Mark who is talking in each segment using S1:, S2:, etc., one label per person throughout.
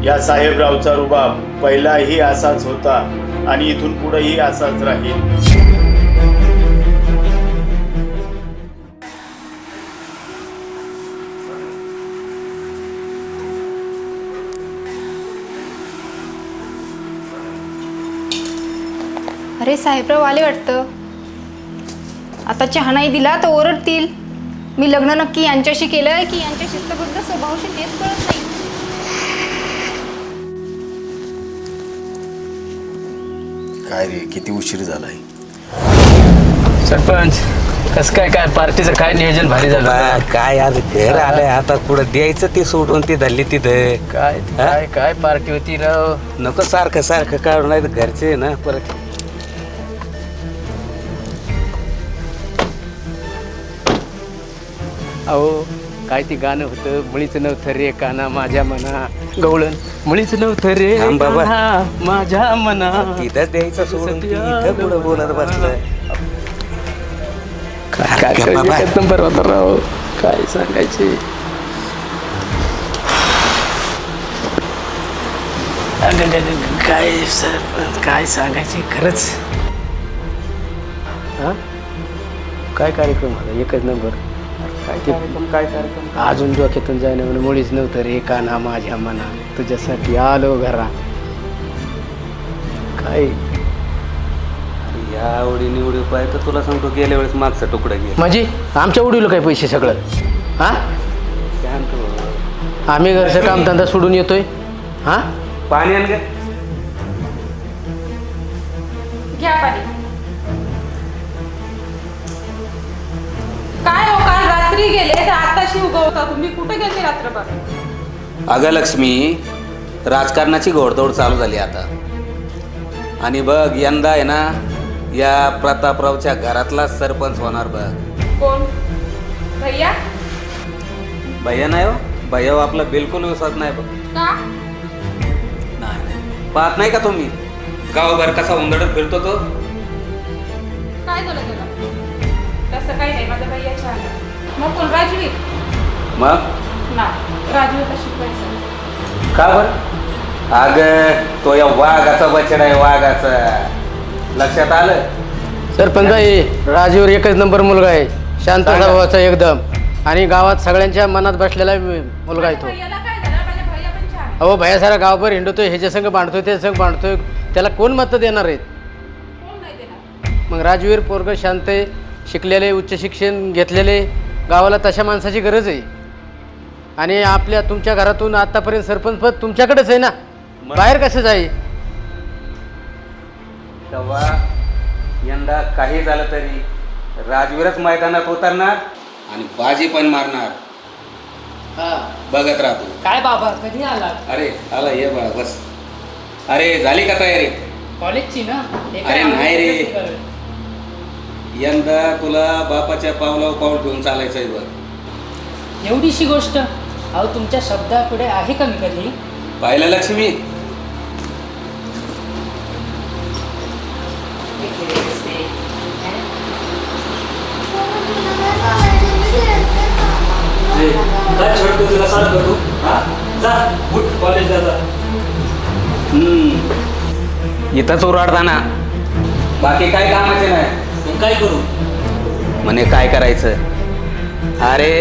S1: या साहेबरावचा रुबाब पहिलाही असाच होता आणि इथून पुढेही असाच राहील.
S2: अरे साहेबराव आले वाटतं. आता चहा नाही दिला तर ओरडतील. मी लग्न नक्की यांच्याशी केलंय की यांच्या शिस्तबद्ध स्वभावाशी तेच कळत नाही.
S3: काय रे, किती उशीर झालाय.
S4: सरपंच कसं काय पार्टीचं काय नियोजन भारी झालं.
S5: काय आज घर आलंय, आता पुढे द्यायचं ते सोडून ती धरली तिथे.
S4: काय काय काय पार्टी होती राव.
S5: नको सारखं सारखं काढून नाही तर घरचे ना परत.
S4: अहो काय ती गाणं होतं, मुळीच नव्हतं रे काना माझ्या मना. गवळण मुळीच नव्हतं रे
S5: थांब बाबा.
S4: कान्हा माझ्या मना.
S5: तिथंच द्यायचं सोडून ती इथं पुढे बोलत बसलं.
S4: काय
S5: बाबा.
S4: एक नंबर होता राव. काय सांगायचे. काय सरपंच काय सांगायचे खरंच. हा काय कार्यक्रम होता, एकच नंबर. काय ते
S5: काय कार्यक्रम.
S4: अजून डोक्यातून जायना म्हणून मुळीच नव्हतं रे कान्हा माझ्या मना. तुझ्यासाठी आलो घरा. काय
S5: या आवडी निवडी पाय तर तुला सांगतो, गेल्या वेळेस मागचा तुकडा घे.
S4: म्हणजे आमच्या उडीलो काय पैसे सगळं. हा
S5: शांत हो.
S4: आम्ही घरचं कामधंदा सोडून येतोय. हा
S5: पाणी आण ग.
S2: घ्या पाणी. काय हो, काल रात्री गेले तर आताशी उगवता तुम्ही. कुठे गेले रात्रभर?
S5: अगं लक्ष्मी, राजकारणाची घोडदौड चालू झाली आता. आणि बघ यंदा आहे ना, या प्रतापरावच्या घरातला सरपंच होणार बघ.
S2: कोण? भैया?
S5: भैया नाही हो, भैया आपला बिलकुल विश्वास नाही बघ.
S2: का?
S5: नाही पाहत नाही का तुम्ही गावभर कसा उंदडत फिरतो तो.
S2: काय झालं तुला? तसं काही नाही, माझा भैया छान आहे. मग कोण? राजवीर?
S5: मग
S2: ना, राजवीरला शिकवायचं.
S5: का बर? अग तो या वाघाचा बछडा आहे, वाघाचा. लक्षात आलं?
S4: सरपंच राजीवर एकच नंबर मुलगा आहे. शांत स्वभावाचा एकदम. आणि गावात सगळ्यांच्या मनात बसलेला मुलगा आहे तो.
S2: भैयाला काय झालं? माझा भैया पण छान आहे.
S4: अहो भैया सारा गावभर हिंडतोय, ह्याच्या संग बांधतोय त्याच्या संग बांधतोय. त्याला कोण मतं देणार आहेत?
S2: कोण नाही देणार?
S4: मग राजवीर पोरग शांत आहे, शिकलेले, उच्च शिक्षण घेतलेले. गावाला तशा माणसाची गरज आहे. आणि आपल्या तुमच्या घरातून आतापर्यंत सरपंच पद तुमच्याकडेच आहे ना, बाहेर कसं जाईल?
S5: तेव्हा यंदा काही झालं तरी राजवीरच मैदानात उतरणार आणि बाजी पण मारणार. बघत राहतो.
S4: काय बाबा कधी आला?
S5: अरे आला, ये बाळा बस. अरे झाली का तयारी?
S4: कॉलेजची ना?
S5: अरे नाही रे, यंदा तुला बापाच्या पावलावर पाऊल ठेवून चालायचं आहे बघ.
S6: एवढीशी गोष्ट. अहो तुमच्या शब्दापुढे आहे का मी कधी?
S5: पाहिलं लक्ष्मी?
S7: काय छळतो तुला साथ करतो? हा जा उठ कॉलेजला जा.
S5: इथंच उराडताना बाकी काय कामाचे नाही.
S7: मग काय करू?
S5: म्हणे काय करायचं? अरे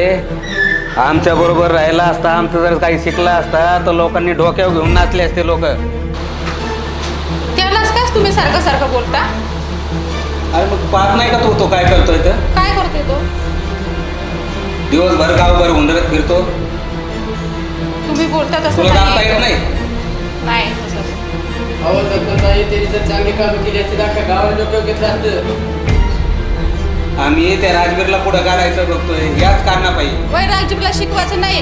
S5: आमच्या बरोबर राहिला असता, आमचं जर काही शिकला असता तर लोकांनी डोक्यावर घेऊन नाचले असते लोक.
S2: त्यालाच काय तुम्ही सारखं सारखं बोलता?
S5: अरे मग पाहत नाही का तो काय करतोय तर?
S2: काय करते तो?
S5: दिवसभर गावभर उंदरत फिरतो.
S2: तुम्ही बोलता तसं
S5: तुला जाणता येत नाही?
S2: नाही तसं.
S4: अहो सरपंच आहे, त्यांनी जर चांगली कामं केली असती तर अख्ख्या गावाला डोक्यावर घेतलं असतं.
S5: आम्ही त्या राजवीरला पुढं काढायचं बघतोय, याच कारणापायी.
S2: वय राजवीरला शिकवायचं नाही.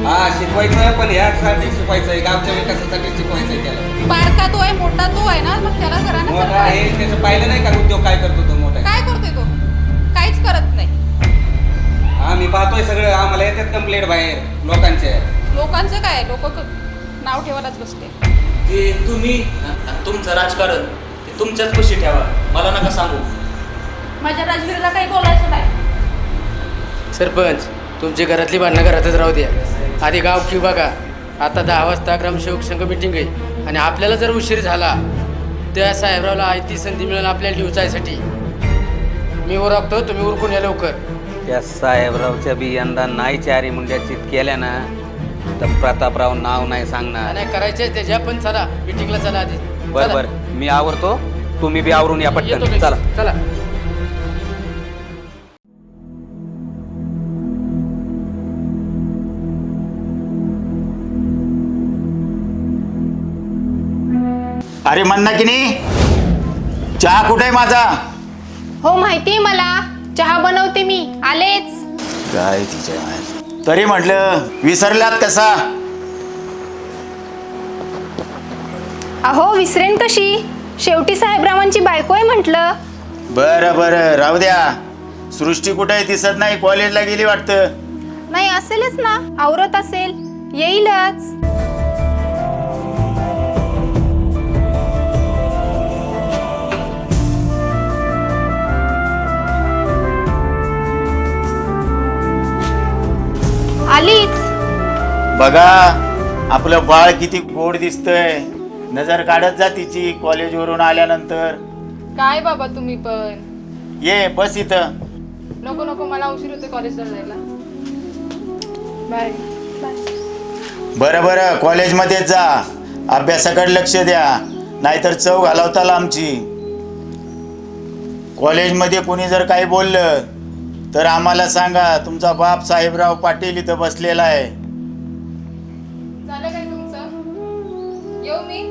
S5: हा शिकवायचं, पण ह्यासाठी शिकवायचंय, गावच्या विकासासाठी शिकवायचंय त्याला.
S2: बारका तो आहे, मोठा तो आहे ना, मग त्याला करा ना.
S5: मोठा आहे त्याचं पाहिलं नाही का उद्योग काय करतो तो मोठा?
S2: काय करतोय तो? काहीच करत नाही.
S5: आम्ही पाहतोय सगळं, आम्हाला येतात कंप्लेंट बाहेर लोकांच्या.
S2: लोकांचं काय? लोक नाव ठेवायलाच बसते.
S7: ते तुम्ही तुमचं राजकारण ते तुमच्याच पशी ठेवा, मला नका सांगू.
S2: माझ्या राजवीरला काही बोलायचं नाही.
S4: सरपंच तुमची घरातली भांडणं घरातच राहू द्या. आधी गाव की बघा. आता 10 वाजता ग्रामसेवक संघ मिटिंग आहे आणि आपल्याला जर उशीर झाला त्या साहेबरावला आयती संधी मिळेल आपल्याला डिवचायसाठी. मी ओरखतो, तुम्ही उरकून या लवकर.
S5: त्या साहेबरावच्या बी यंदा नाही चारी मुंड्या चित केल्या ना तर प्रतापराव नाव नाही सांगणार.
S4: नाही करायचे त्याच्या, पण चला मिटिंगला चला आधी.
S5: बर बर, मी आवरतो, तुम्ही बी आवरून या
S4: येतो
S5: पटकन.
S4: मी.
S5: चला.
S4: चला.
S1: अरे म्हणना की नाही, चहा कुठे आहे माझा?
S2: हो माहितीये मला, चहा बनवते मी, आलेच.
S3: काय तिच्या आहे.
S1: तरी म्हटलं विसरलात कसा?
S2: अहो विसरेन कशी, शेवटी साहेबरावांची बायको आहे म्हटलं.
S1: बरं बरं, राहू द्या. सृष्टी कुठे दिसत नाही, कॉलेजला गेली वाटतं.
S2: नाही असेलच ना, आवरत असेल, येईलच. आलीच.
S1: बघा आपलं बाळ किती गोड दिसतंय. नजर काढत जा तिची कॉलेजवरून आल्यानंतर.
S2: काय बाबा तुम्ही पण.
S1: ये बस इथं.
S2: नको नको, मला उशीर होतो कॉलेजला जायला. बाय.
S1: बरं बरं, कॉलेजमध्येच जा, अभ्यासाकडे लक्ष द्या, नाहीतर चव घालवताल आमची. कॉलेजमध्ये कोणी जर काही बोललं तर आम्हाला सांगा, तुमचा बाप साहेबराव पाटील इथं बसलेला आहे.
S2: झालं काय तुमचं? येऊ मी.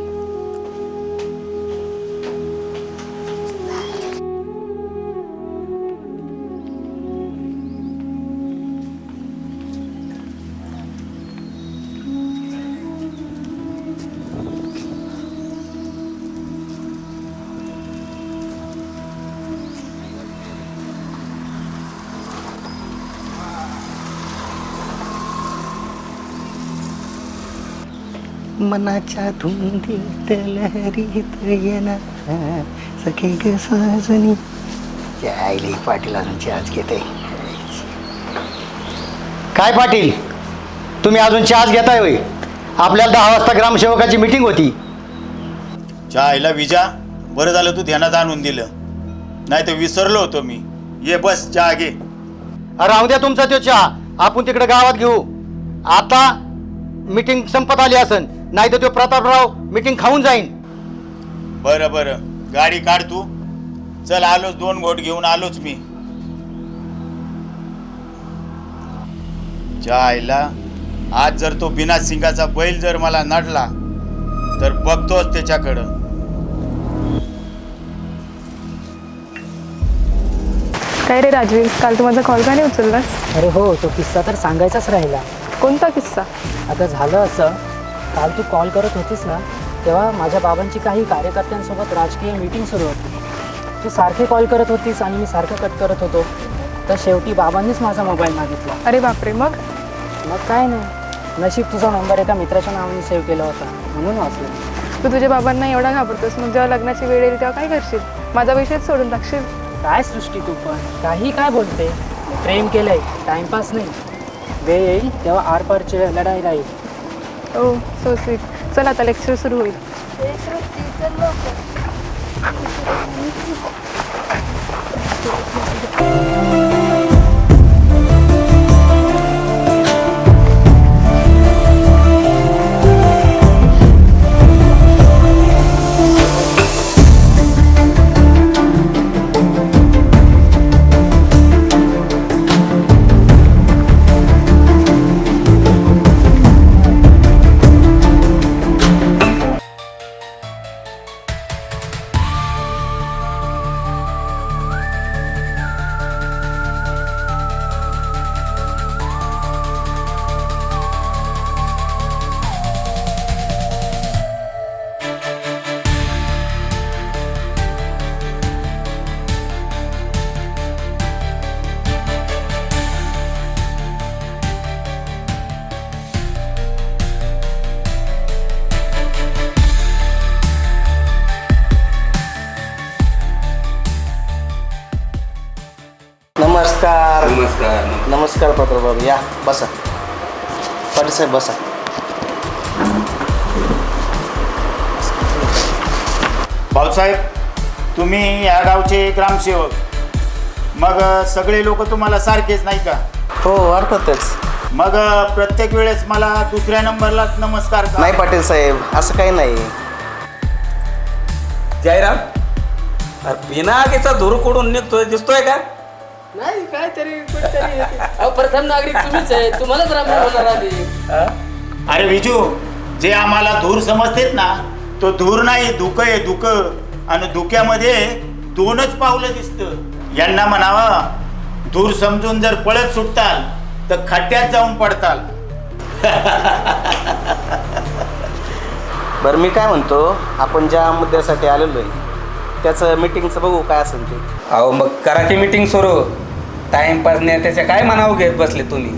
S8: मनाच्या धुंदीत लहरीत येना सखे ग सजनी. आईली पाटील अजूनची आज घेते. काय पाटील, तुम्ही अजून चहाच घेताय होय? आपल्याला 10 वाजता ग्रामसेवकाची मीटिंग होती.
S1: चहा आईला विजा, बरं झालं तू ध्यानात आणून दिलं, नाही तर विसरलो होतो मी. ये बस, चहा घे.
S8: राहू द्या तुमचा तो चहा, आपण तिकडे गावात घेऊ. आता मीटिंग संपत आली असन, नाही तर तो प्रतापराव मीटिंग खाऊन जाईन.
S1: बरं बरं, गाडी काढ तू. चल आलोच, 2 घोट घेऊन आलोच मी. आईला आज जर तो बिना सिंगाचा बैल जर मला नडला तर बघतोच त्याच्याकडं.
S9: काय रे राजवीर, काल तू माझा कॉल का नाही उचललास?
S6: अरे हो, तो किस्सा तर सांगायचाच राहिला.
S9: कोणता किस्सा?
S6: आता झालं असं, काल तू कॉल करत होतीस ना, तेव्हा माझ्या बाबांची काही कार्यकर्त्यांसोबत राजकीय मीटिंग सुरू होती. तू सारखे कॉल करत होतीस आणि मी सारखं कट करत होतो, तर शेवटी बाबांनीच माझा मोबाईल मागितला.
S9: अरे बापरे, मग?
S6: मग काय नाही, नशीब तुझा नंबर एका मित्राच्या नावाने सेव्ह केला होता म्हणून वाचलं.
S9: तू तुझ्या बाबांना एवढा घाबरतोस, मग जेव्हा लग्नाची वेळ येईल तेव्हा काय करशील? माझा विषयच सोडून टाकशील?
S6: काय सृष्टी, तू पण काही काय बोलते. प्रेम केलंय, टाइमपास नाही. वेळ येईल तेव्हा आरपारची लढाई राहील.
S9: ओ सो स्वीट. चल आता लेक्चर सुरू होईल.
S8: नमस्कार.
S5: नमस्कार.
S8: नमस्कार पत्रबाबू, या बसा. पाटील साहेब बसा.
S1: भाऊसाहेब, तुम्ही या गावचे ग्रामसेवक, मग सगळे लोक तुम्हाला सारखेच नाही का?
S3: हो अर्थातच.
S1: मग प्रत्येक वेळेस मला दुसऱ्या नंबरलाच नमस्कार का?
S3: नाही पाटील साहेब, असं काही नाही.
S5: जयराम, अरे बिना आगीचा धूर कुठून निघतोय दिसतोय का?
S4: नाही काहीतरी कुठेतरी येते. अहो, प्रथम नागरिक तुम्हीच आहे, तुम्हालाच राम होणार आधी.
S1: अरे विजू, जे आम्हाला धूर समजतेत ना, तो धूर नाही, धुकं आहे, धुकं. आणि धुक्यामध्ये 2च पावलं दिसतं. यांना म्हणावा, धूर समजून जर पळत सुटताल तर खड्ड्यात जाऊन पडताल.
S3: बरं मी काय म्हणतो, आपण ज्या मुद्द्यासाठी आलेलो आहे त्याचं मीटिंगचं बघू काय असेल ते.
S5: अहो मग करा की मीटिंग सुरू. टाइमपास नेत्याच्या काय म्हणावं घेत बसले तुम्ही?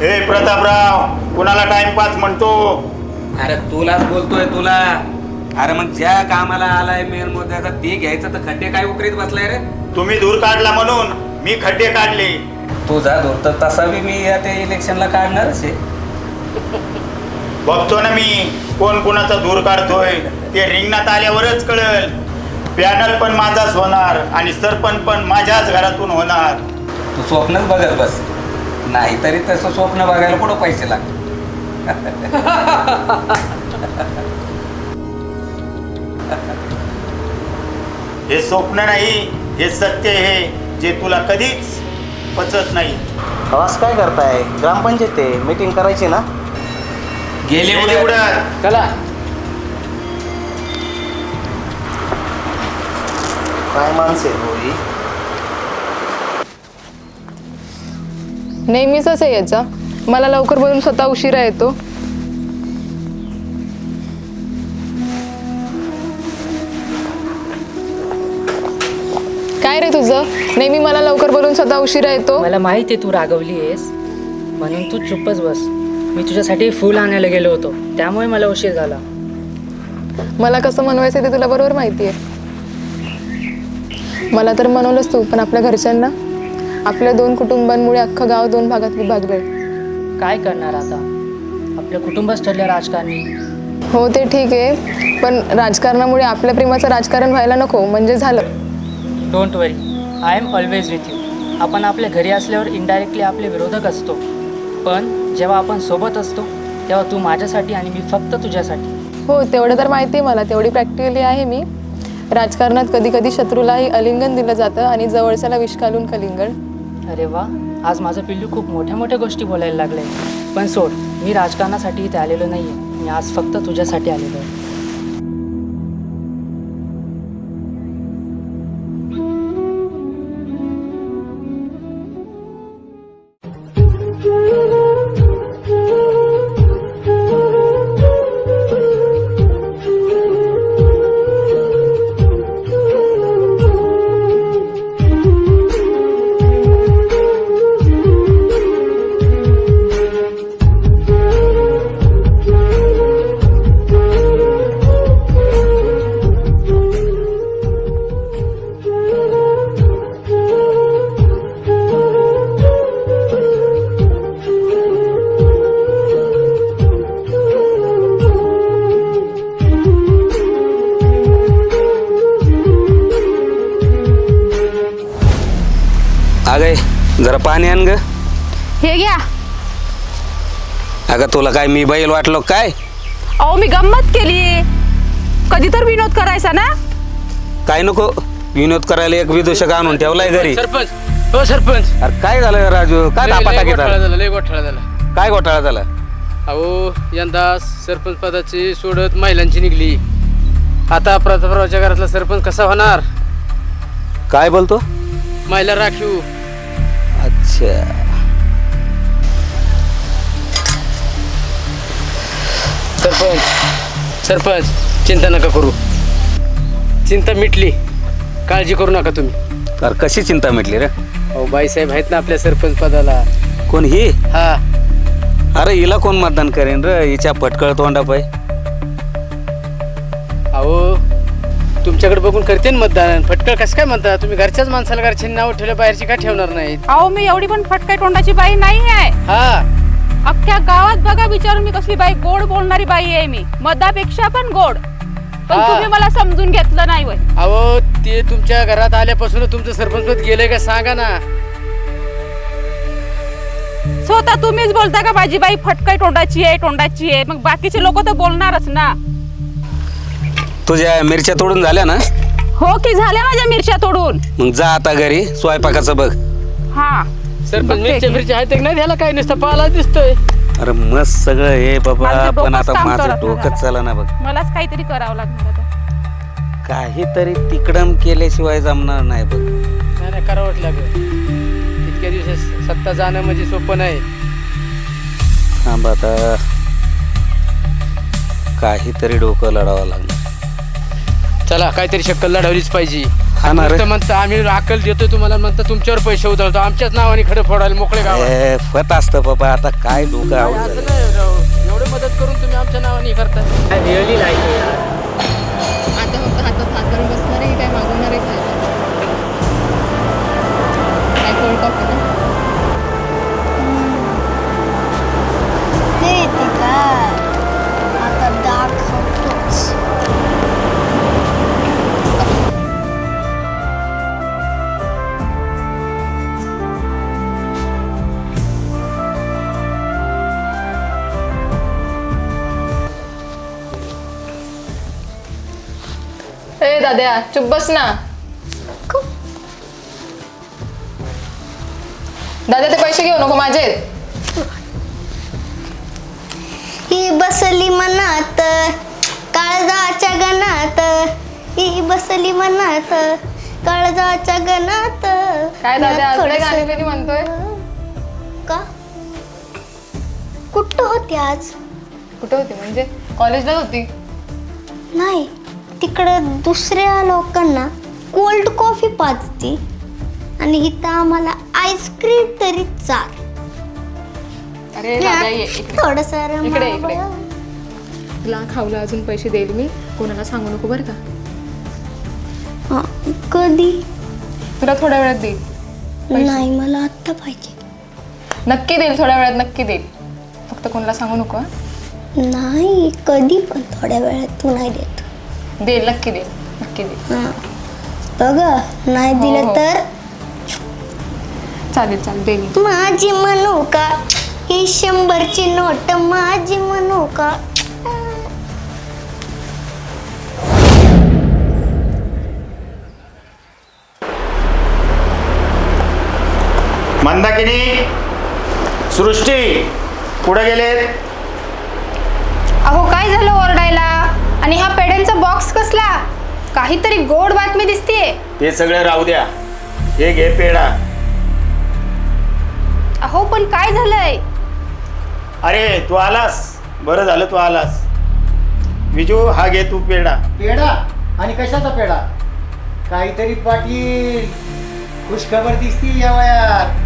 S1: ए प्रतापराव, कुणाला टाइमपास म्हणतो?
S5: अरे तुलाच बोलतोय तुला. अरे मग ज्या कामाला आलाय मेन मुद्द्याचा ते घ्यायचं तर खड्डे काय उकरीत बसलाय रे?
S1: तुम्ही धूर काढला म्हणून मी खड्डे काढले.
S5: तुझा धूर तर तसा बी मी या त्या इलेक्शनला काढणारच आहे.
S1: बघतो ना मी कोण कोणाचा धूर काढतोय. ते रिंगणात आल्यावरच कळेल. पॅनल पण माझाच होणार आणि सरपंच पण माझ्याच घरातून होणार.
S5: तू स्वप्नच बघत बस. नाहीतरी तसं स्वप्न बघायला कुठं पैसे लागतात?
S1: हे स्वप्न नाही, हे सत्य आहे जे तुला कधीच पचत नाही.
S3: असं काय करताय? ग्रामपंचायत आहे, मीटिंग करायची ना.
S5: गेले
S1: उडत.
S4: चला.
S3: काय माणसे होई.
S9: नेहमीच आहे याचा. मला लवकर बोलून स्वतः उशिरा येतो. काय रे तुझं? नेहमी मला लवकर बोलून स्वतः उशिरा येतो.
S6: मला माहिती आहे तू रागवली आहेस म्हणून तू चुप्पच बस. मी तुझ्यासाठी फूल आणायला गेलो होतो, त्यामुळे मला उशीर झाला.
S9: मला कसं मनवायचं ते तुला बरोबर माहिती आहे. मला तर मनवलंच तू, पण आपल्या घरच्यांना, आपल्या 2 कुटुंबांमुळे अख्खं गाव 2 भागात विभागलंय.
S6: काय करणार आता? आपलं कुटुंबच ठरलं राजकारणी.
S9: हो ते ठीक आहे, पण राजकारणामुळे आपल्या प्रेमाचं राजकारण व्हायला नको, म्हणजे झालं.
S6: Don't worry, I am always with you. आपण आपल्या घरी असल्यावर इनडायरेक्टली आपले विरोधक असतो, पण जेव्हा आपण सोबत असतो तेव्हा तू माझ्यासाठी आणि मी फक्त तुझ्यासाठी.
S9: हो तेवढं तर माहिती आहे मला, तेवढी प्रॅक्टिकली आहे मी. राजकारणात कधी कधी शत्रूलाही आलिंगन दिलं जातं आणि जवळच्याला विष घालून कलिंगड.
S6: अरे वा, आज माझं पिल्लू खूप मोठ्या मोठ्या गोष्टी बोलायला लागले. पण सोड, मी राजकारणासाठी इथे आलेलो नाही आहे. मी आज फक्त तुझ्यासाठी आलेलो आहे.
S5: अगं जरा पाणी आण ग.
S2: हे घ्या.
S5: अगं तुला काय मी बैल वाटलो काय?
S2: अहो मी गंमत केली. कधी तर विनोद करायचा ना.
S5: काय नको विनोद करायला एक विदूषक आणून ठेवलाय घरी.
S4: सरपंच, हो सरपंच.
S5: अरे काय झालं राजू? काय तापाटा
S4: लय
S5: घेतला?
S4: घोटाळा झाला, लय घोटाळा झाला.
S5: काय घोटाळा झाला?
S4: अहो यंदा सरपंच पदाची सोडत महिलांची निघली. आता प्रतापरावच्या घरातला सरपंच कसा होणार?
S5: काय बोलतो?
S4: महिला राखीव.
S5: अच्छा.
S4: सरपंच चिंता नका करू. चिंता मिटली, काळजी करू नका तुम्ही.
S5: अरे कशी चिंता मिटली रे?
S4: अहो बाईसाहेब आहेत ना आपल्या सरपंच पदाला.
S5: कोण ही?
S4: हा.
S5: अरे हिला कोण मतदान करेन रे? हिच्या फटकळ तोंडा पाय.
S4: अहो तुमच्याकडे बघून करते ना मतदान. फटकळ कसं काय म्हणता तुम्ही? घरच्याच माणसाला घरची नाव ठेवलं, बाहेरची काय ठेवणार नाहीत.
S2: अहो मी एवढी पण फटकाय तोंडाची बाई नाही आहे.
S4: हा.
S2: अख्ख्या गावात बघा विचारून मी कसली बाई, गोड बोलणारी बाई आहे मी. मधापेक्षा पण गोड.
S10: पण
S4: हा.
S10: तुम्ही मला समजून घेतलं नाही वय.
S4: अहो ते तुमच्या घरात आल्यापासून तुमचं सरपंच गेलंय का सांगा ना.
S10: स्वतः तुम्हीच बोलता का माझी बाई फटकाई तोंडाची आहे. मग बाकीचे लोक तर बोलणारच ना.
S5: तुझ्या मिरच्या तोडून झाल्या ना?
S10: हो की झाल्या माझ्या मिरच्या तोडून.
S5: मग जा आता घरी स्वयंपाकाचं बघ.
S10: हा
S4: सरपंच मिरच्या आहेत की नाही त्याला काय नुसतं पाला दिसतोय.
S5: अरे मस्त सगळं हे बाबा,
S10: माझं
S5: पण
S10: डोकंच
S5: आता
S10: काम
S5: माझं
S10: करत नाही
S5: डोकंच
S10: आता.
S5: चाला ना बघ.
S10: मलाच काहीतरी करावं लागणार आता.
S5: काहीतरी तिकडम केल्याशिवाय जमणार नाही बघ.
S4: नाही करावंच लागेल. इतक्या दिवस सत्ता जाणं म्हणजे सोपं नाही.
S5: थांब आता काहीतरी डोकं लढावं लागणार.
S4: चला काहीतरी शक्कल लढवलीच पाहिजे.
S5: हा ना रे.
S4: नुसतं म्हणतं आम्ही अक्कल देतोय तुम्हाला, म्हणतं तुमच्यावर पैसे उधळतो, आमच्याच नावाने खडे फोडायला मोकळे गावात.
S5: फत असतं बाबा, आता काय डोकं
S4: काय
S5: आऊट
S4: असं
S5: झालं.
S4: नाही राव. एवढी मदत करून तुम्ही आमच्या नावाने करता. रिअली लाईक
S9: आता फक्त हातात हात धरून बसणार आहे की काय मागवणार आहे काय कोल्ड कॉफी ना.
S11: आता दाखवतोच.
S9: ए दाद्या चुप बस ना. दादा ते पैसे घेऊ नको माझे.
S11: ही बसली मनात काळजाच्या गणात. ही बसली मनात काळजाच्या गणात.
S9: काय दादा आज लय गाणी बिणी म्हणतोय.
S11: का कुठं होती आज?
S9: कुठे होती म्हणजे कॉलेजला होती.
S11: नाही, तिकडं दुसऱ्या लोकांना कोल्ड कॉफी पाजती आणि इथं आम्हाला आईस्क्रीम तरी चाल.
S9: अरे दादा ये इकडे.
S11: थोडस
S9: इकडे इकडे. तुला खाऊला अजून पैसे देईल मी, कोणाला सांगू नको बरं का.
S11: कधी?
S9: तुला थोड्या वेळात देईल.
S11: नाही, मला आत्ता पाहिजे.
S9: नक्की देईल, थोड्या वेळात नक्की देईल. फक्त कोणाला सांगू नको हं?
S11: नाही, कधी पण थोड्या वेळात तू नाही देत.
S9: देईल, नक्की देईल, नक्की देईल.
S11: बघ नाही
S9: हो,
S11: दिलं
S9: हो.
S11: तर
S9: चालेल चालेल देईल.
S11: माझी म्हणू का ही 100ची नोट माझी म्हणू का.
S1: मंदाकिनी, सृष्टी कुठे गेलेत?
S2: अहो काय झालं ओरडायला? आणि हा पेड्यांचा बॉक्स कसला? काहीतरी गोड बातमी दिसतीये.
S1: ते सगळं राहू द्या, हे घे पेढा.
S2: अहो पण काय झालंय?
S1: अरे तू आलास, बरं झालं तू आलास. विजू हा घे तू पेढा.
S8: पेढा? आणि कशाचा पेढा? काहीतरी पाटील खुशखबर दिसती या वयात.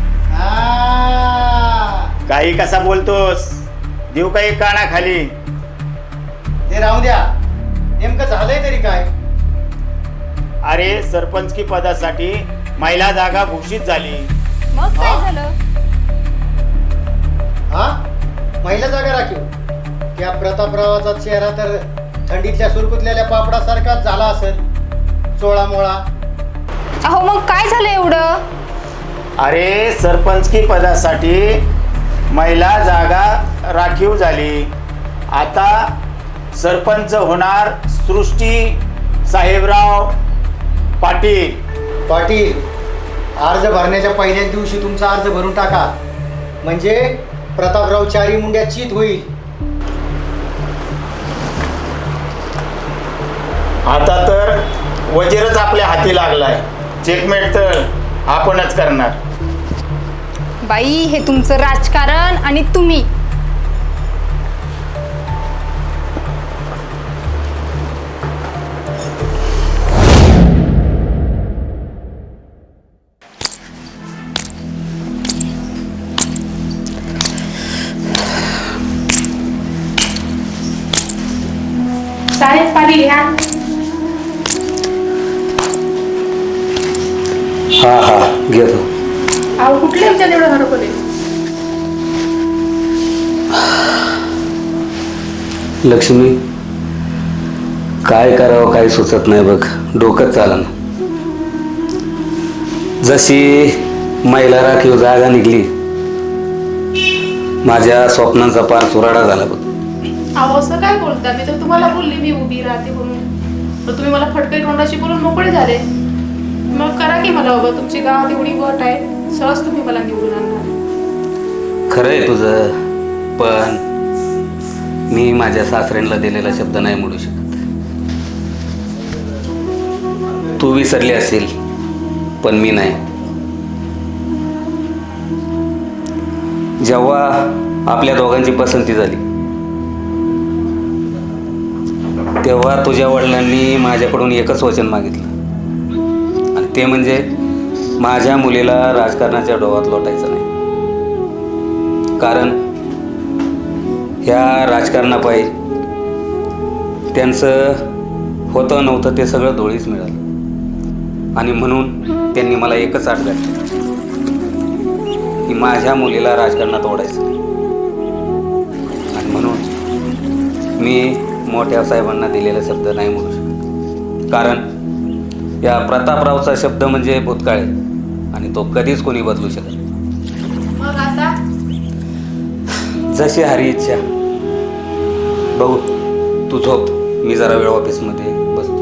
S1: काही कसा बोलतोस? देऊ का एक काना खाली?
S8: ते राहू द्या, नेमकं झालंय तरी काय?
S1: अरे सरपंचकी पदासाठी महिला जागा घोषित झाली.
S2: मग काय झालं?
S8: हा, महिला जागा राखीव. त्या प्रतापरावाचा चेहरा तर थंडीतल्या सुरकुतलेल्या पापडासारखाच झाला असेल, चोळामोळा.
S2: अहो मग काय झालं एवढं?
S1: अरे सरपंचकी पदासाठी महिला जागा राखीव झाली. आता सरपंच होणार सृष्टी साहेबराव पाटील.
S8: पाटील, अर्ज भरण्याच्या पहिल्याच दिवशी तुमचा अर्ज भरून टाका, म्हणजे प्रतापराव चारी मुंड्या चित होईल.
S1: आता तर वजीरच आपल्या हाती लागलाय. चेकमेट तर आपणच करणार.
S2: बाई हे तुमचं राजकारण आणि तुम्ही.
S10: साहेब पाणी घ्या.
S5: हा हा घेतो.
S10: अहो कुठले विचार एवढं हरपले?
S5: लक्ष्मी, काय करावं काही सुचत नाही बघ, डोकंच चालन. जशी महिला राखीव जागा निघली, माझ्या स्वप्नांचा पार चुराडा झाला बघ.
S10: अहो असं काय बोलता? मी तर तुम्हाला बोलली मी उभी राहते म्हणून, तर तुम्ही मला फटके तोंडाशी बोलून मोकळे झाले. मग करा की मला बाबा, तुमची गावात एवढी गट आहे, सहज तुम्ही मला निवडून आणणार.
S5: खरं आहे तुझं, पण मी माझ्या सासऱ्यांना दिलेला शब्द नाही मोडू शकत. तू विसरली असेल, पण मी नाही. जेव्हा आपल्या दोघांची पसंती झाली, तेव्हा तुझ्या वडिलांनी माझ्याकडून एकच वचन मागितलं, आणि ते म्हणजे माझ्या मुलीला राजकारणाच्या डोहात लोटायचं नाही. कारण ह्या राजकारणापायी त्यांचं होतं नव्हतं ते सगळं धुळीस मिळालं, आणि म्हणून त्यांनी मला एकच आठ घातली की माझ्या मुलीला राजकारणात ओढायचं नाही. आणि म्हणून मी मोठ्या साहेबांना दिलेला शब्द नाही म्हणू शकत. कारण या प्रतापरावचा शब्द म्हणजे भूतकाळ आहे, आणि तो कधीच कोणी बदलू शकत.
S10: मग आता
S5: जशी हरी इच्छा. बघू, तू झोप, मी जरा वेळ ऑफिसमध्ये बसतो.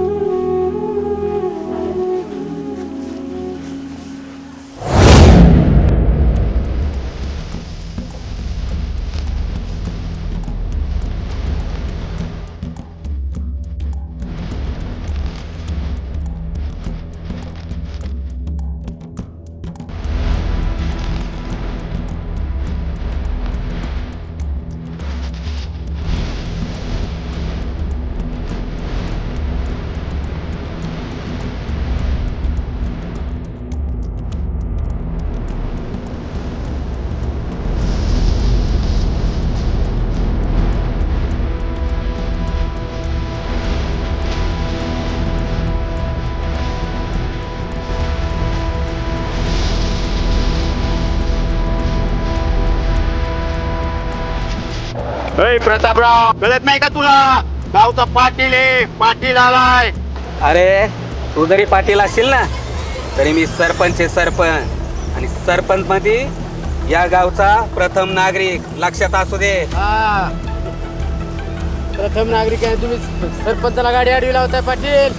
S1: प्रतापराव, कळत नाही का तुला? गावचा पाटील आहे, पाटील आलाय.
S5: अरे तू जरी पाटील असशील ना, तरी मी सरपंच आहे, सरपंच. आणि सरपंच मध्ये या गावचा प्रथम नागरिक, लक्षात असू दे.
S4: प्रथम नागरिक आहे तुम्ही, सरपंचाला गाडी आडवी लावताय पाटील.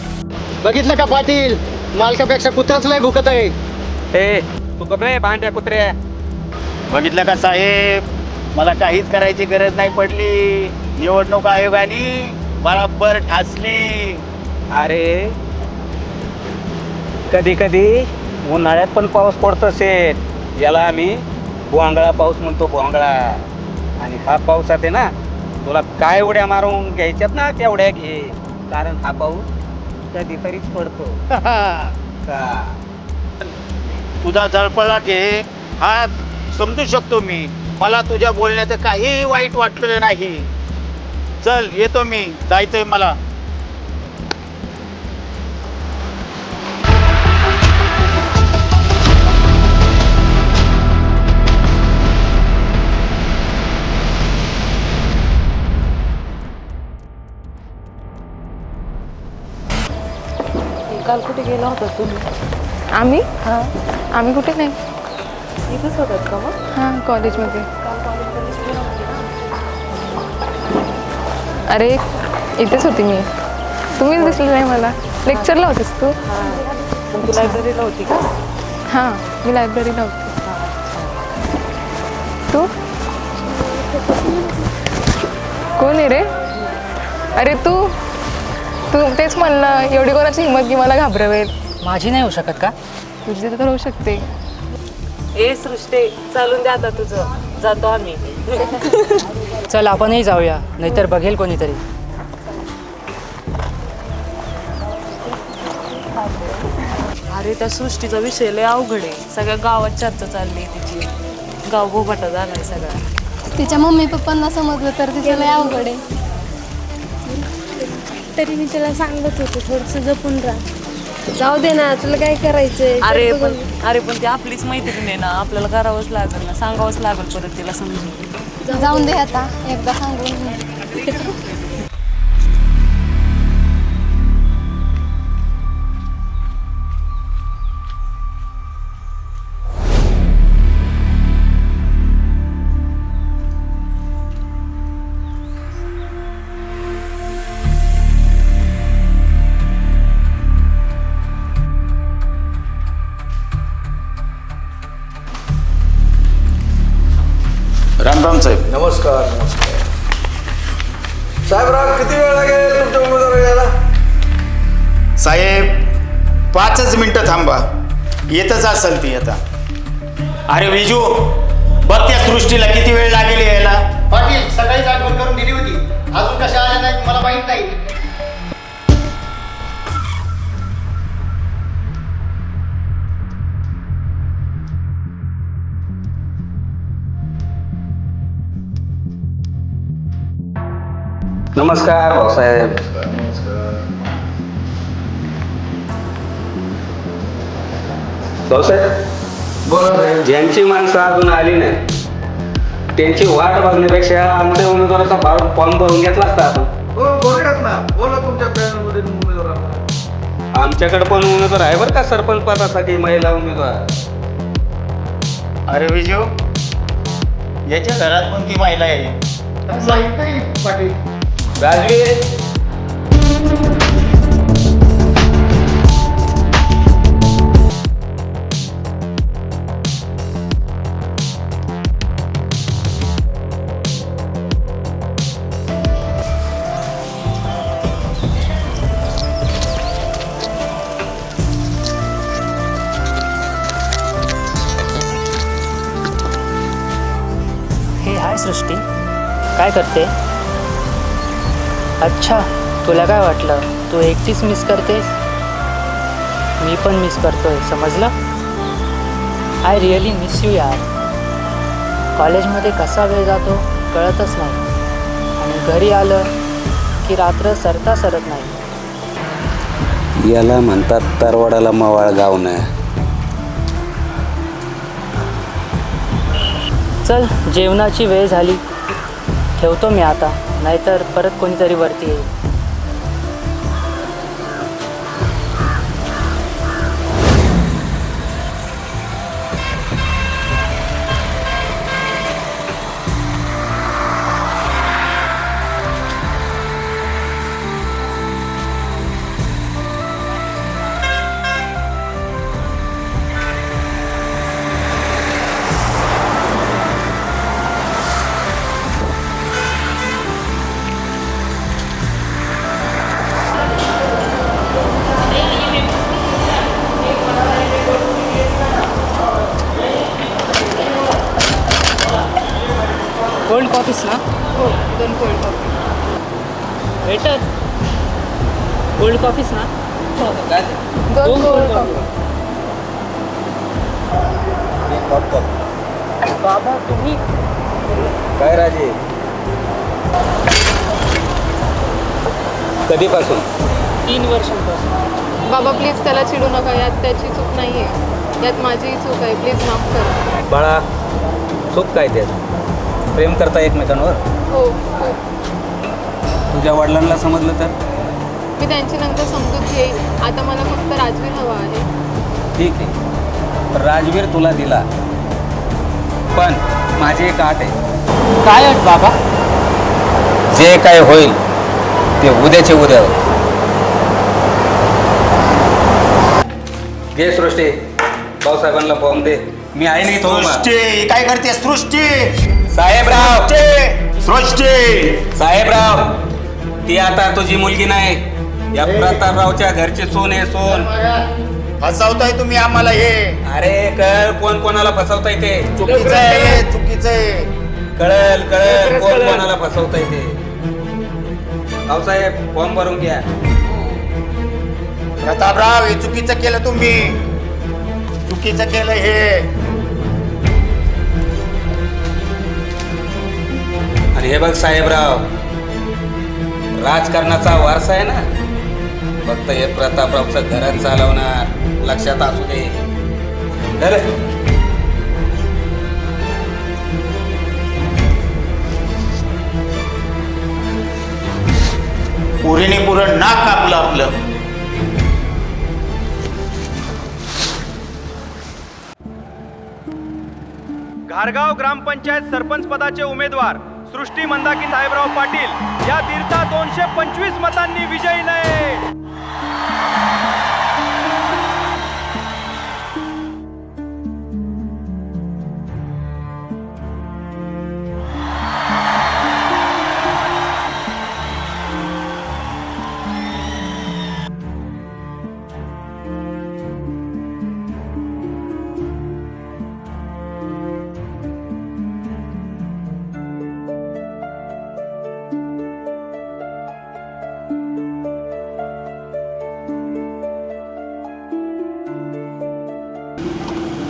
S8: बघितलं का पाटील, मालकापेक्षा कुत्राच लय भुकत आहे.
S5: ए तू कपडे भांड्या कुत्र्या.
S1: बघितलं का साहेब, मला काहीच करायची गरज नाही पडली. निवडणूक आयोगाने बरोबर ठासली.
S5: अरे कधी कधी उन्हाळ्यात पण पाऊस पडतो असेल, याला आम्ही भोंगळा पाऊस म्हणतो, भोंगळा. आणि हा पाऊस आहे ना, तुला काय उड्या मारून घ्यायच्यात ना तेवढ्या घे, कारण हा पाऊस कधीतरीच पडतो.
S1: तुझा जळपळा घे, हा समजू शकतो मी. मला तुझ्या बोलण्याचं काही वाईट वाटलेलं नाही. चल येतो मी, जायचंय मला.
S9: काल कुठे गेला होता तुम्ही?
S2: आम्ही
S9: हां,
S2: आम्ही कुठे नाही.
S9: इथंच होतात का मग?
S2: हां, कॉलेजमध्ये.
S9: काल कॉलेजमध्ये गेला होती ना?
S2: अरे इथेच होती मी, तुम्हीच दिसले नाही मला. लेक्चरला होतीस तू?
S9: हां, पण तू लायब्ररीला होती का?
S2: हां, मी लायब्ररीला होती. तू कोण आहे रे? अरे तू तू तेच म्हणलं, एवढी कोणाची हिंमत की मला घाबरवेल.
S6: माझी नाही होऊ शकत का?
S2: तुझी तर होऊ शकते.
S9: ए सृष्टे, चालून द्या आता तुझं, जातो आम्ही.
S6: चल आपणही जाऊया, नाहीतर बघेल कोणीतरी.
S9: अरे त्या सृष्टीचा विषय लय अवघड आहे. सगळ्या गावात चर्चा चालली तिची. गाव भोबाटा झालाय सगळा.
S11: तिच्या मम्मी पप्पांना समजलं तर तिचं लय अवघड आहे. तरी मी तिला सांगत होते थोडंसं जपून राहा. जाऊ दे ना, तुला काय करायचंय.
S9: अरे पण ती आपलीच मैत्रीण आहे ना, आपल्याला करावंच लागेल ना, सांगावंच लागेल परत तिला समजून.
S11: जाऊन दे आता, एकदा सांगून.
S1: राम राम साहेब.
S12: नमस्कार. साहेबराव, किती वेळ लागेल तुमच्या उमेदवार यायला?
S1: साहेब 5च मिनिटं थांबा, येतच असेल ती आता. अरे विजू, बघ त्या सृष्टीला किती वेळ लागेल यायला.
S8: पाटील सकाळीच आठवण करून दिली होती, अजून कशा आल्या नाहीत मला माहित नाही.
S5: नमस्कार भाऊसाहेब. भाऊसाहेब,
S12: बोला.
S5: ज्यांची माणसं अजून आली नाही त्यांची वाट बघण्यापेक्षा आमच्या उमेदवाराचा फॉर्म भरून घेतला असता आपण.
S12: हो, बघूयात ना. बोला तुमच्या पॅनलमध्ये उमेदवार.
S5: आमच्याकडे पण उमेदवार आहे बरं का, सरपंच पदासाठी महिला उमेदवार.
S1: अरे विजू, याच्या घरात कोणती महिला आहे?
S8: माहित नाही पाटील.
S5: राजवीर,
S6: हे हाय सृष्टी, काय करते? अच्छा, तुला काय वाटलं तू एकटीच मिस करतेस? मी पण मिस करतोय, समजलं? आय रिअली मिस यू यार. कॉलेजमध्ये कसा वेळ जातो कळतच नाही आणि घरी आलं की रात्र सरता सरत नाही.
S5: याला म्हणतात तरवाडाला मवाळ गाव नाही.
S6: चल, जेवणाची वेळ झाली, ठेवतो मी आता, नाहीतर परत कोणीतरी वरती येईल. कोल्ड कॉफीस ना?
S10: हो, 2 कोल्ड कॉफी.
S6: वेटर, कोल्ड कॉफीस ना?
S9: 2 कोल्ड कॉफी.
S6: बाबा तुम्ही
S5: काय राजे, कधीपासून?
S6: 3 वर्षांपासून.
S9: बाबा प्लीज त्याला चिडू नका, यात त्याची चूक नाही आहे, यात माझीही चूक आहे, प्लीज माफ कर.
S5: बाळा, चूक काय त्यात? प्रेम करता एकमेकांवर.
S9: हो हो,
S5: तुझ्या वडिलांना समजलं तर?
S9: मी त्यांची नंतर समजूत घेईन. आता मला फक्त राजवीर हवा आहे.
S5: ठीक आहे, राजवीर तुला दिला, पण माझी एक अट आहे.
S6: काय अट बाबा?
S5: जे काय होईल ते उद्याचे उद्या. घे सृष्टी, भाऊसाहेबांना फॉर्म दे. मी आहे नाही तो.
S1: सृष्टी काय करते? सृष्टी,
S5: साहेबराव,
S1: सृष्टी
S5: साहेबराव, ती आता तुझी मुलगी नाही, या प्रतापरावच्या घरची सून आहे, सून.
S1: फसवताय तुम्ही आम्हाला. हे
S5: अरे कळ कोण कोणाला फसवताय ते.
S1: चुकीचं आहे, चुकीचं आहे.
S5: कळल कळल कोण कोणाला फसवताय ते. भाऊसाहेब, फॉर्म भरून घ्या.
S1: प्रतापराव, हे चुकीचं केलं तुम्ही, चुकीचं केलं हे.
S5: आणि हे बघ साहेबराव, राजकारणाचा वारसा आहे ना, फक्त हे प्रतापरावचं घरात चालवणार, लक्षात असू दे.
S1: पुरीने पुरण नाक कापलं आपलं.
S13: घारगाव ग्रामपंचायत सरपंच पदाचे उमेदवार सृष्टी मंदाकी साहेबराव पाटील या तीर्था 225 मतांनी विजयी झाले.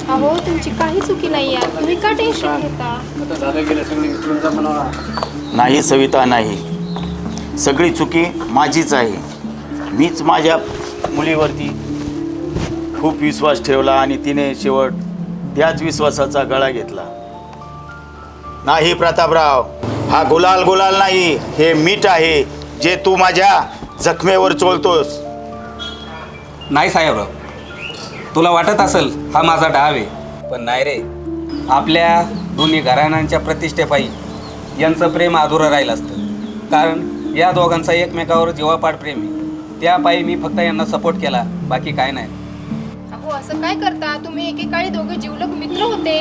S2: अहो तुमची काही चुकी नाही आहे, तुम्ही का टेन्शन घेता?
S4: आता झालं गेलं सगळं विसरून जा म्हणावा.
S1: नाही सविता, नाही. सगळी चुकी माझीच आहे. मीच माझ्या मुलीवरती खूप विश्वास ठेवला आणि तिने शेवट त्याच विश्वासाचा गळा घेतला. नाही प्रतापराव, हा गुलाल गुलाल नाही, हे मीठ आहे जे तू माझ्या जखमेवर चोळतोस.
S5: नाही साहेबराव, तुला वाटत असेल हा माझा डाव आहे, पण नाही रे. आपल्या दोन्ही घराण्यांच्या प्रतिष्ठेपायी यांचं प्रेम अधुरं राहिलं असतं. कारण या दोघांचा एकमेकावर जीवापाड प्रेम आहे. त्यापायी मी फक्त यांना सपोर्ट केला, बाकी काय नाही.
S2: अहो असं काय करता तुम्ही? एकेकाळी दोघे जिवलग मित्र होते.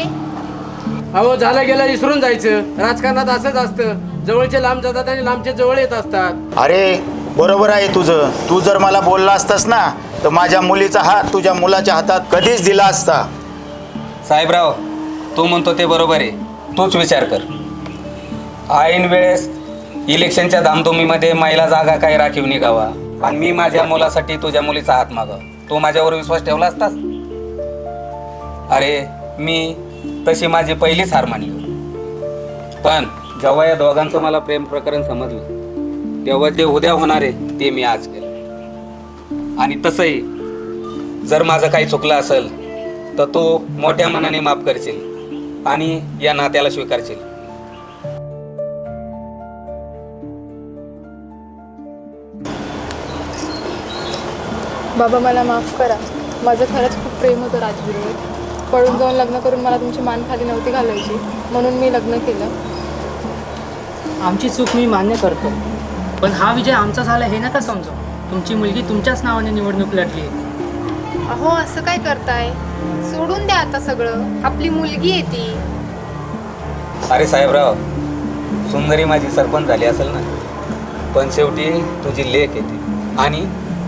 S4: अहो झालं गेलं विसरून जायचं. राजकारणात असंच असतं, जवळचे लांब जातात आणि लांबचे जवळ येत असतात.
S1: अरे बरोबर आहे तुझं. तू जर मला बोलला असतास ना तर माझ्या मुलीचा हात तुझ्या मुलाच्या हातात कधीच दिला असता.
S5: साहेबराव, तू म्हणतो ते बरोबर आहे. तूच विचार कर. ऐन वेळेस इलेक्शनच्या धामधुमीमध्ये महिला जागा काय राखीव निघावा आणि मी माझ्या मुलासाठी तुझ्या मुलीचा हात मागावा. तू माझ्यावर विश्वास ठेवला असतास? अरे मी तशी माझी पहिलीच हार मानली. पण जेव्हा या दोघांचं मला प्रेम प्रकरण समजलं तेव्हा जे उद्या होणार आहे ते मी आज केलं. आणि तसंही जर माझं काही चुकलं असेल तर तू मोठ्या मनाने माफ करशील आणि या नात्याला स्वीकारशील.
S9: बाबा मला माफ करा. माझं खरंच खूप प्रेम होतं राजवीरवर. पळून जाऊन लग्न करून मला तुमची मान खाली नव्हती घालायची, म्हणून मी लग्न केलं.
S6: आमची चूक मी मान्य करतो, पण हा विजय आमचा झाला हे नका समजू. तुमची मुलगी तुमच्याच नावाने निवडणूक लढली.
S2: अहो असं काय करताय? सोडून द्या आता सगळं. आपली मुलगी आहे ती.
S5: अरे साहेबराव, सुंदरी माझी सरपंच झाली असेल ना, पण शेवटी तुझी लेक येते आणि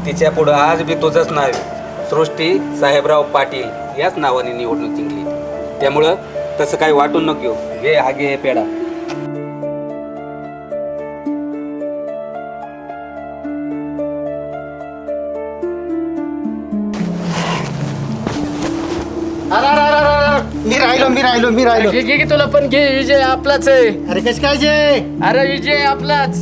S5: तिच्या पुढं आज बी तुझंच नाव आहे. सृष्टी साहेबराव पाटील याच नावाने निवडणूक जिंकली. त्यामुळं तसं काही वाटून नको घेऊ. घे हा घे पेढा.
S8: मी राहिलो
S4: घे की तुला पण घे. विजय आपलाच आहे.
S8: अरे कसं काय जे?
S4: अरे विजय आपलाच.